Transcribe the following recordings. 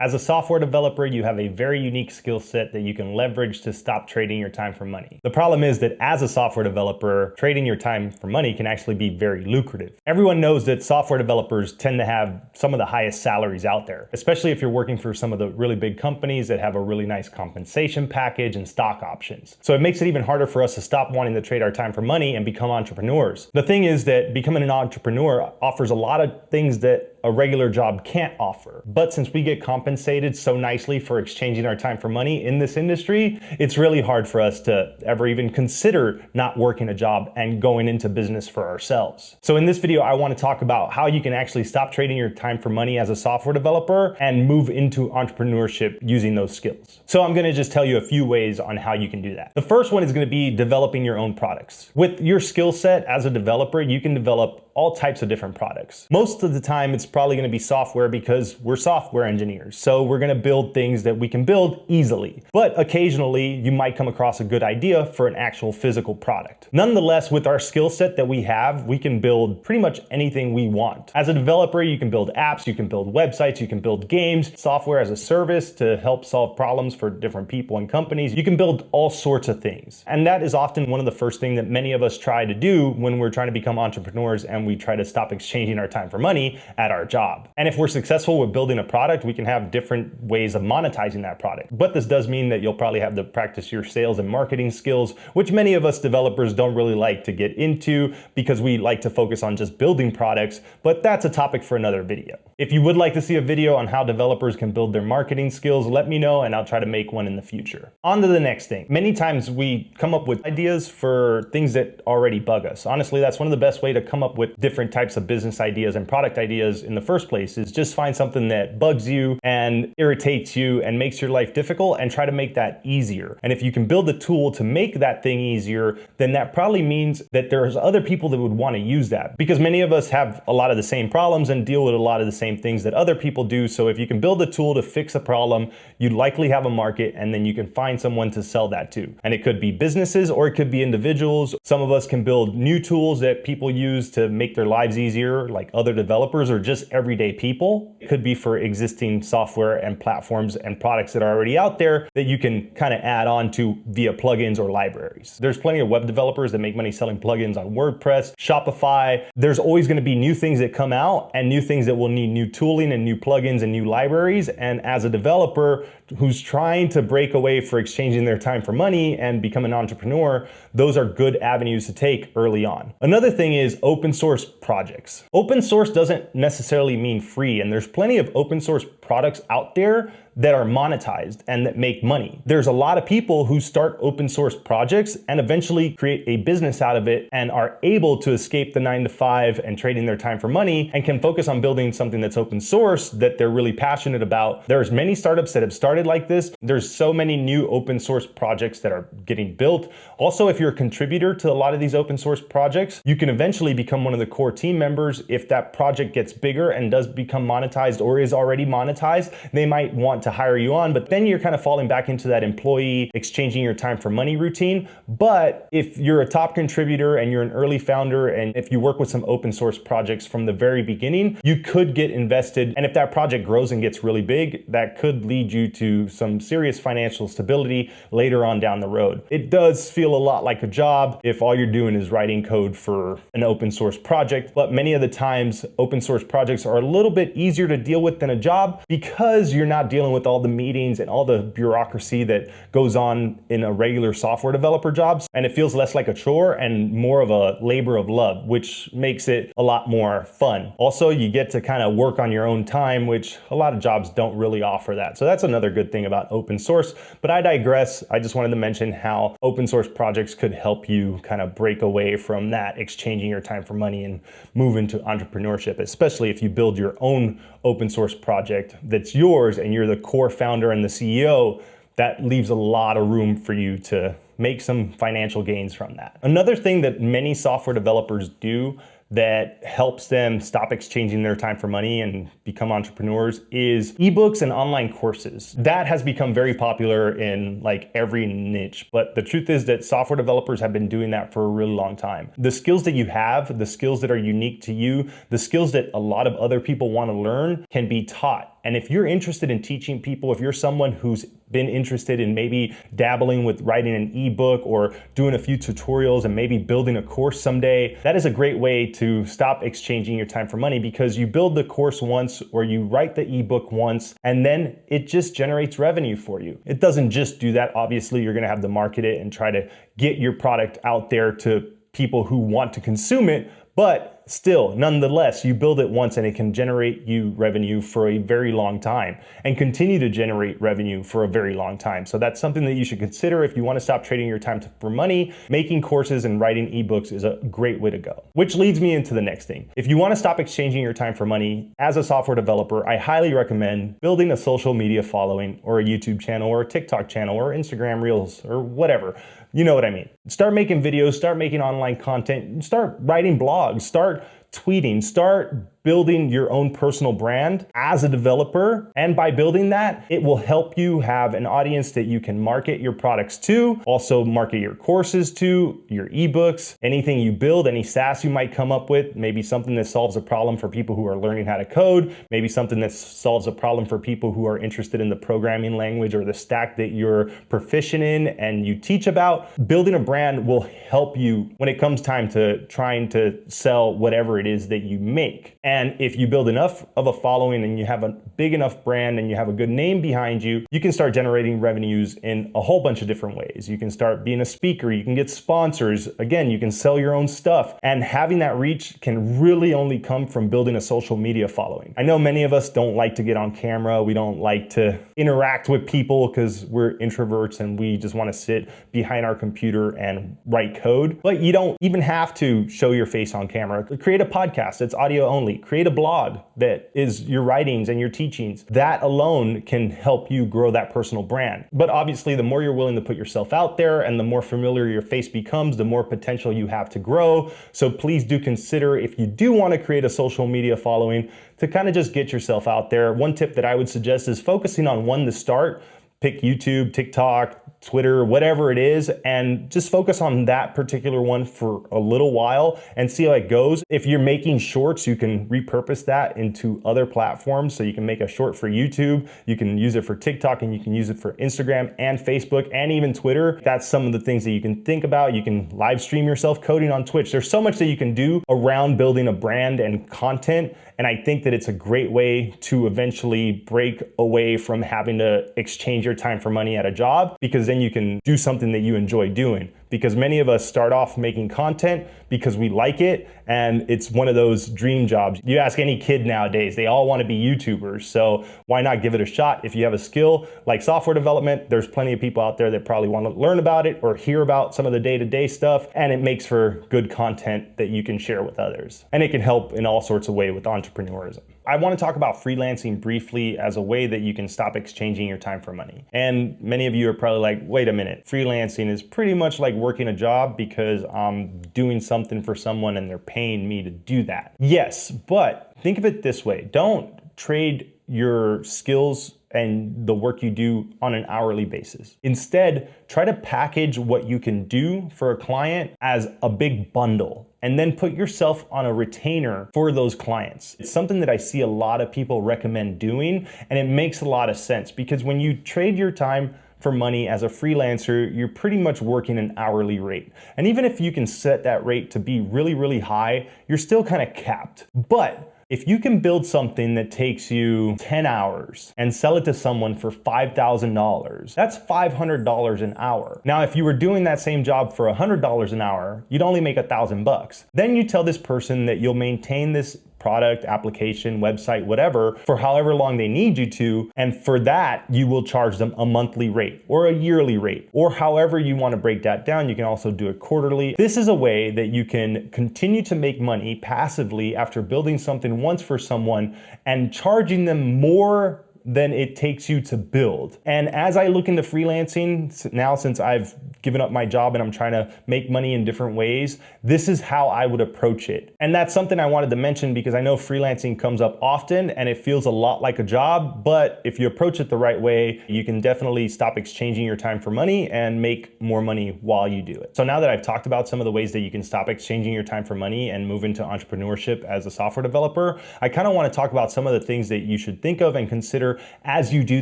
As a software developer, you have a very unique skill set that you can leverage to stop trading your time for money. The problem is that as a software developer, trading your time for money can actually be very lucrative. Everyone knows that software developers tend to have some of the highest salaries out there, especially if you're working for some of the really big companies that have a really nice compensation package and stock options. So it makes it even harder for us to stop wanting to trade our time for money and become entrepreneurs. The thing is that becoming an entrepreneur offers a lot of things that a regular job can't offer. But since we get compensated so nicely for exchanging our time for money in this industry, it's really hard for us to ever even consider not working a job and going into business for ourselves. So in this video, I want to talk about how you can actually stop trading your time for money as a software developer and move into entrepreneurship using those skills. So I'm going to just tell you a few ways on how you can do that. The first one is going to be developing your own products. With your skill set as a developer, you can develop all types of different products. Most of the time, it's probably going to be software because we're software engineers. So we're going to build things that we can build easily. But occasionally, you might come across a good idea for an actual physical product. Nonetheless, with our skill set that we have, we can build pretty much anything we want. As a developer, you can build apps, you can build websites, you can build games, software as a service to help solve problems for different people and companies. You can build all sorts of things. And that is often one of the first things that many of us try to do when we're trying to become entrepreneurs and we try to stop exchanging our time for money at our job. And if we're successful with building a product, we can have different ways of monetizing that product. But this does mean that you'll probably have to practice your sales and marketing skills, which many of us developers don't really like to get into because we like to focus on just building products, but that's a topic for another video. If you would like to see a video on how developers can build their marketing skills, let me know and I'll try to make one in the future. On to the next thing. Many times we come up with ideas for things that already bug us. Honestly, that's one of the best ways to come up with different types of business ideas and product ideas in the first place is just find something that bugs you and irritates you and makes your life difficult and try to make that easier. And if you can build a tool to make that thing easier, then that probably means that there's other people that would want to use that because many of us have a lot of the same problems and deal with a lot of the same things that other people do. So if you can build a tool to fix a problem, you likely have a market and then you can find someone to sell that to. And it could be businesses or it could be individuals. Some of us can build new tools that people use to make their lives easier, like other developers or just everyday people. It could be for existing software and platforms and products that are already out there that you can kind of add on to via plugins or libraries. There's plenty of web developers that make money selling plugins on WordPress, Shopify. There's always going to be new things that come out and new things that will need new tooling and new plugins and new libraries. And as a developer who's trying to break away for exchanging their time for money and become an entrepreneur, those are good avenues to take early on. Another thing is open source projects. Open source doesn't necessarily mean free, and there's plenty of open source products out there that are monetized and that make money. There's a lot of people who start open source projects and eventually create a business out of it and are able to escape the 9-to-5 and trading their time for money and can focus on building something that's open source that they're really passionate about. There's many startups that have started like this. There's so many new open source projects that are getting built. Also, if you're a contributor to a lot of these open source projects, you can eventually become one of the core team members. If that project gets bigger and does become monetized or is already monetized, they might want to hire you on, but then you're kind of falling back into that employee exchanging your time for money routine. But if you're a top contributor and you're an early founder, and if you work with some open source projects from the very beginning, you could get invested. And if that project grows and gets really big, that could lead you to some serious financial stability later on down the road. It does feel a lot like a job if all you're doing is writing code for an open source project, but many of the times open source projects are a little bit easier to deal with than a job because you're not dealing with all the meetings and all the bureaucracy that goes on in a regular software developer jobs. And it feels less like a chore and more of a labor of love, which makes it a lot more fun. Also, you get to kind of work on your own time, which a lot of jobs don't really offer that. So that's another good thing about open source, but I digress. I just wanted to mention how open source projects could help you kind of break away from that exchanging your time for money and move into entrepreneurship, especially if you build your own open source project that's yours and you're the core founder and the CEO. That leaves a lot of room for you to make some financial gains from that. Another thing that many software developers do that helps them stop exchanging their time for money and become entrepreneurs is ebooks and online courses. That has become very popular in like every niche, but the truth is that software developers have been doing that for a really long time. The skills that you have, the skills that are unique to you, the skills that a lot of other people want to learn can be taught And if you're interested in teaching people, if you're someone who's been interested in maybe dabbling with writing an ebook or doing a few tutorials and maybe building a course someday, that is a great way to stop exchanging your time for money, because you build the course once or you write the ebook once and then it just generates revenue for you. It doesn't just do that. Obviously, you're going to have to market it and try to get your product out there to people who want to consume it, but still, nonetheless, you build it once and it can generate you revenue for a very long time and continue to generate revenue for a very long time. So that's something that you should consider if you want to stop trading your time for money. Making courses and writing ebooks is a great way to go. Which leads me into the next thing. If you want to stop exchanging your time for money as a software developer, I highly recommend building a social media following or a YouTube channel or a TikTok channel or Instagram Reels or whatever. You know what I mean. Start making videos, start making online content, start writing blogs, start tweeting, start building your own personal brand as a developer. And by building that, it will help you have an audience that you can market your products to, also market your courses to, your ebooks, anything you build, any SaaS you might come up with, maybe something that solves a problem for people who are learning how to code, maybe something that solves a problem for people who are interested in the programming language or the stack that you're proficient in and you teach about. Building a brand will help you when it comes time to trying to sell whatever it is that you make. And if you build enough of a following and you have a big enough brand and you have a good name behind you, you can start generating revenues in a whole bunch of different ways. You can start being a speaker, you can get sponsors, again, you can sell your own stuff. And having that reach can really only come from building a social media following. I know many of us don't like to get on camera, we don't like to interact with people because we're introverts and we just want to sit behind our computer and write code. But you don't even have to show your face on camera. Create a podcast that's audio only. Create a blog that is your writings and your teachings. That alone can help you grow that personal brand. But obviously, the more you're willing to put yourself out there and the more familiar your face becomes, the more potential you have to grow. So please do consider, if you do want to create a social media following, to kind of just get yourself out there. One tip that I would suggest is focusing on one to start. Pick YouTube, TikTok, Twitter, whatever it is, and just focus on that particular one for a little while and see how it goes. If you're making shorts, you can repurpose that into other platforms. So you can make a short for YouTube, you can use it for TikTok, and you can use it for Instagram and Facebook and even Twitter. That's some of the things that you can think about. You can live stream yourself coding on Twitch. There's so much that you can do around building a brand and content. And I think that it's a great way to eventually break away from having to exchange your time for money at a job, because then you can do something that you enjoy doing. Because many of us start off making content because we like it, and it's one of those dream jobs. You ask any kid nowadays, they all want to be YouTubers. So why not give it a shot? If you have a skill like software development, there's plenty of people out there that probably want to learn about it or hear about some of the day-to-day stuff, and it makes for good content that you can share with others. And it can help in all sorts of ways with entrepreneurism. I want to talk about freelancing briefly as a way that you can stop exchanging your time for money. And many of you are probably like, wait a minute, freelancing is pretty much like working a job because I'm doing something for someone and they're paying me to do that. Yes, but think of it this way. Don't trade your skills and the work you do on an hourly basis. Instead, try to package what you can do for a client as a big bundle, and then put yourself on a retainer for those clients. It's something that I see a lot of people recommend doing, and it makes a lot of sense, because when you trade your time for money as a freelancer, you're pretty much working an hourly rate. And even if you can set that rate to be really, really high, you're still kind of capped. But if you can build something that takes you 10 hours and sell it to someone for $5,000, that's $500 an hour. Now, if you were doing that same job for $100 an hour, you'd only make $1,000. Then you tell this person that you'll maintain this product, application, website, whatever, for however long they need you to. And for that, you will charge them a monthly rate or a yearly rate, or however you want to break that down. You can also do it quarterly. This is a way that you can continue to make money passively after building something once for someone and charging them more than it takes you to build. And as I look into freelancing now, since I've given up my job and I'm trying to make money in different ways, this is how I would approach it. And that's something I wanted to mention because I know freelancing comes up often and it feels a lot like a job, but if you approach it the right way, you can definitely stop exchanging your time for money and make more money while you do it. So now that I've talked about some of the ways that you can stop exchanging your time for money and move into entrepreneurship as a software developer, I kind of want to talk about some of the things that you should think of and consider as you do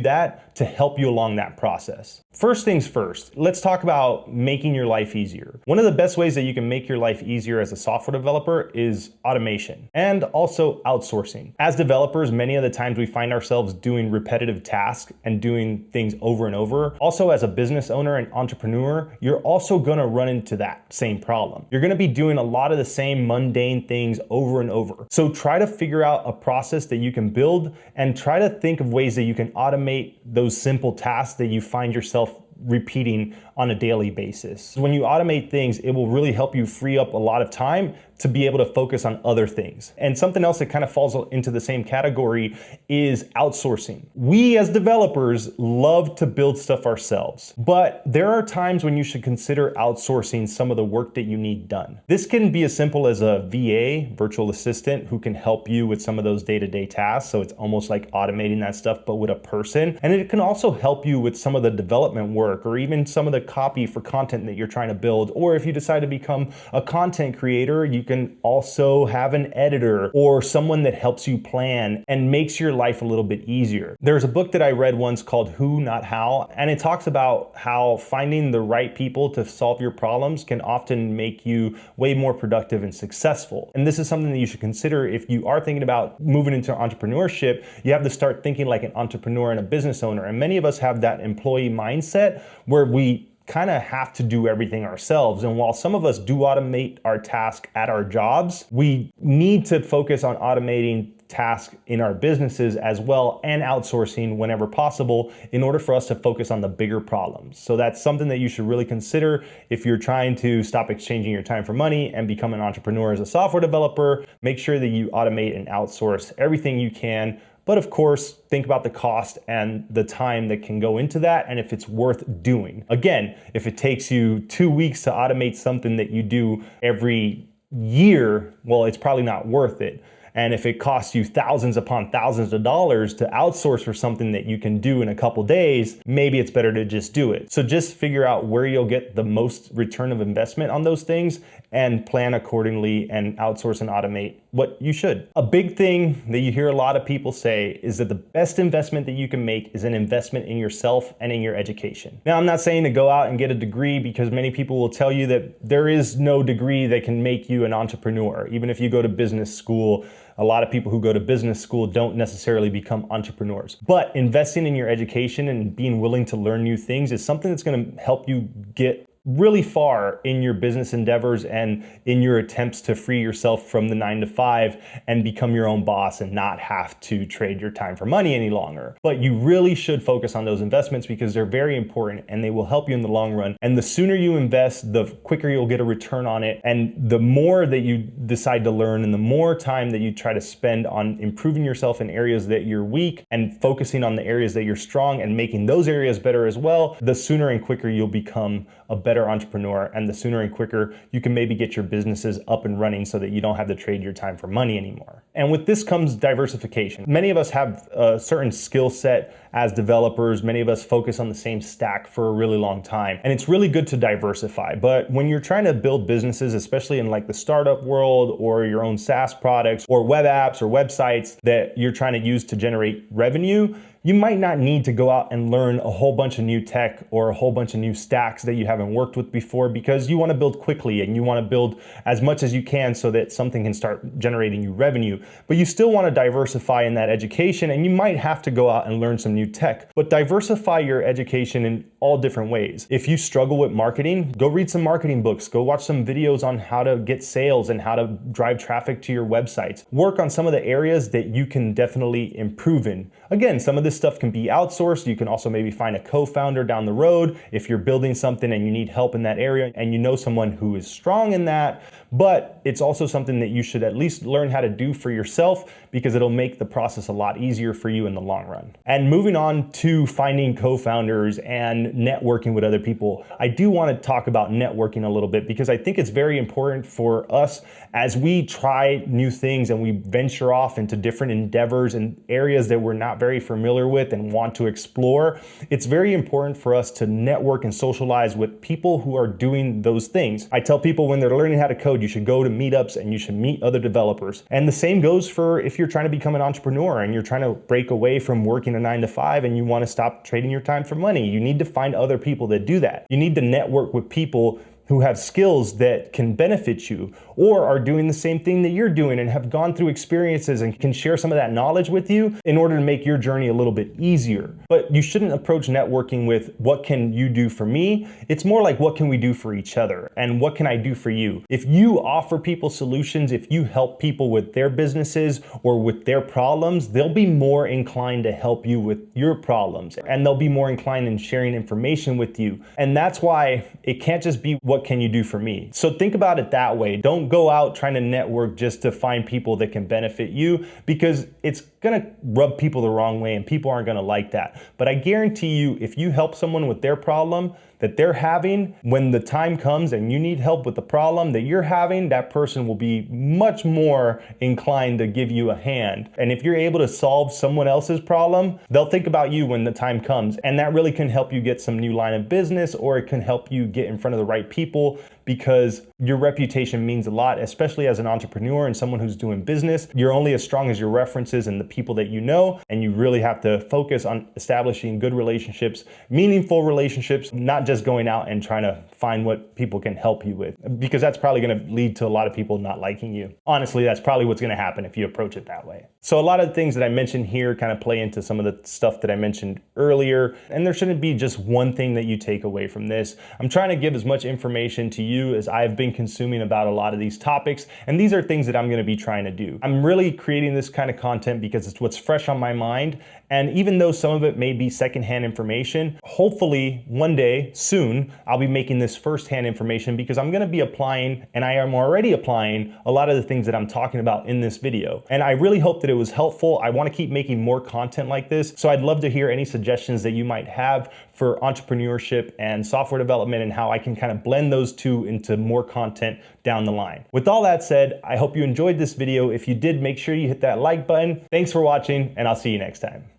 that to help you along that process. First things first, let's talk about making your life easier. One of the best ways that you can make your life easier as a software developer is automation and also outsourcing. As developers, many of the times we find ourselves doing repetitive tasks and doing things over and over. Also, as a business owner and entrepreneur, you're also gonna run into that same problem. You're gonna be doing a lot of the same mundane things over and over. So try to figure out a process that you can build and try to think of ways that you can automate those simple tasks that you find yourself repeating on a daily basis. When you automate things, it will really help you free up a lot of time to be able to focus on other things. And something else that kind of falls into the same category is outsourcing. We as developers love to build stuff ourselves, but there are times when you should consider outsourcing some of the work that you need done. This can be as simple as a VA, virtual assistant, who can help you with some of those day-to-day tasks. So it's almost like automating that stuff, but with a person. And it can also help you with some of the development work or even some of the copy for content that you're trying to build. Or if you decide to become a content creator, you can also have an editor or someone that helps you plan and makes your life a little bit easier. There's a book that I read once called Who, Not How, and it talks about how finding the right people to solve your problems can often make you way more productive and successful. And this is something that you should consider if you are thinking about moving into entrepreneurship. You have to start thinking like an entrepreneur and a business owner. And many of us have that employee mindset where we kind of have to do everything ourselves. And while some of us do automate our task at our jobs, we need to focus on automating tasks in our businesses as well and outsourcing whenever possible in order for us to focus on the bigger problems. So that's something that you should really consider if you're trying to stop exchanging your time for money and become an entrepreneur as a software developer. Make sure that you automate and outsource everything you can. But of course, think about the cost and the time that can go into that and if it's worth doing. Again, if it takes you 2 weeks to automate something that you do every year, well, it's probably not worth it. And if it costs you thousands upon thousands of dollars to outsource for something that you can do in a couple days, maybe it's better to just do it. So just figure out where you'll get the most return of investment on those things and plan accordingly and outsource and automate what you should. A big thing that you hear a lot of people say is that the best investment that you can make is an investment in yourself and in your education. Now, I'm not saying to go out and get a degree because many people will tell you that there is no degree that can make you an entrepreneur. Even if you go to business school, a lot of people who go to business school don't necessarily become entrepreneurs. But investing in your education and being willing to learn new things is something that's going to help you get really far in your business endeavors and in your attempts to free yourself from the 9-to-5 and become your own boss and not have to trade your time for money any longer. But you really should focus on those investments because they're very important and they will help you in the long run. And the sooner you invest, the quicker you'll get a return on it. And the more that you decide to learn and the more time that you try to spend on improving yourself in areas that you're weak and focusing on the areas that you're strong and making those areas better as well, the sooner and quicker you'll become a better entrepreneur, and the sooner and quicker you can maybe get your businesses up and running so that you don't have to trade your time for money anymore. And with this comes diversification. Many of us have a certain skill set as developers. Many of us focus on the same stack for a really long time, and it's really good to diversify. But when you're trying to build businesses, especially in like the startup world or your own SaaS products or web apps or websites that you're trying to use to generate revenue, you might not need to go out and learn a whole bunch of new tech or a whole bunch of new stacks that you haven't worked with before because you want to build quickly and you want to build as much as you can so that something can start generating you revenue. But you still want to diversify in that education, and you might have to go out and learn some new tech. But diversify your education in all different ways. If you struggle with marketing, go read some marketing books, go watch some videos on how to get sales and how to drive traffic to your websites. Work on some of the areas that you can definitely improve in. Again, some of this stuff can be outsourced. You can also maybe find a co-founder down the road if you're building something and you need help in that area and you know someone who is strong in that. But it's also something that you should at least learn how to do for yourself because it'll make the process a lot easier for you in the long run. And moving on to finding co-founders and in networking with other people, I do want to talk about networking a little bit because I think it's very important for us as we try new things and we venture off into different endeavors and areas that we're not very familiar with and want to explore. It's very important for us to network and socialize with people who are doing those things. I tell people when they're learning how to code, you should go to meetups and you should meet other developers. And the same goes for if you're trying to become an entrepreneur and you're trying to break away from working a 9 to 5 and you want to stop trading your time for money. You need to find other people that do that. You need to network with people who have skills that can benefit you or are doing the same thing that you're doing and have gone through experiences and can share some of that knowledge with you in order to make your journey a little bit easier. But you shouldn't approach networking with what can you do for me? It's more like what can we do for each other and what can I do for you? If you offer people solutions, if you help people with their businesses or with their problems, they'll be more inclined to help you with your problems and they'll be more inclined in sharing information with you. And that's why it can't just be what can you do for me? So think about it that way. Don't go out trying to network just to find people that can benefit you because it's gonna rub people the wrong way and people aren't gonna like that. But I guarantee you, if you help someone with their problem that they're having, when the time comes and you need help with the problem that you're having, that person will be much more inclined to give you a hand. And if you're able to solve someone else's problem, they'll think about you when the time comes. And that really can help you get some new line of business, or it can help you get in front of the right people because your reputation means a lot, especially as an entrepreneur and someone who's doing business. You're only as strong as your references and the people that you know, and you really have to focus on establishing good relationships, meaningful relationships, not just going out and trying to find what people can help you with, because that's probably going to lead to a lot of people not liking you. Honestly, that's probably what's going to happen if you approach it that way. So a lot of the things that I mentioned here kind of play into some of the stuff that I mentioned earlier, and there shouldn't be just one thing that you take away from this. I'm trying to give as much information to you as I've been consuming about a lot of these topics, and these are things that I'm going to be trying to do. I'm really creating this kind of content because it's what's fresh on my mind, and even though some of it may be secondhand information, hopefully one day soon I'll be making this firsthand information because I'm going to be applying, and I am already applying, a lot of the things that I'm talking about in this video. And I really hope that it was helpful. I want to keep making more content like this, so I'd love to hear any suggestions that you might have for entrepreneurship and software development and how I can kind of blend those two into more content down the line. With all that said, I hope you enjoyed this video. If you did, make sure you hit that like button. Thanks for watching, and I'll see you next time.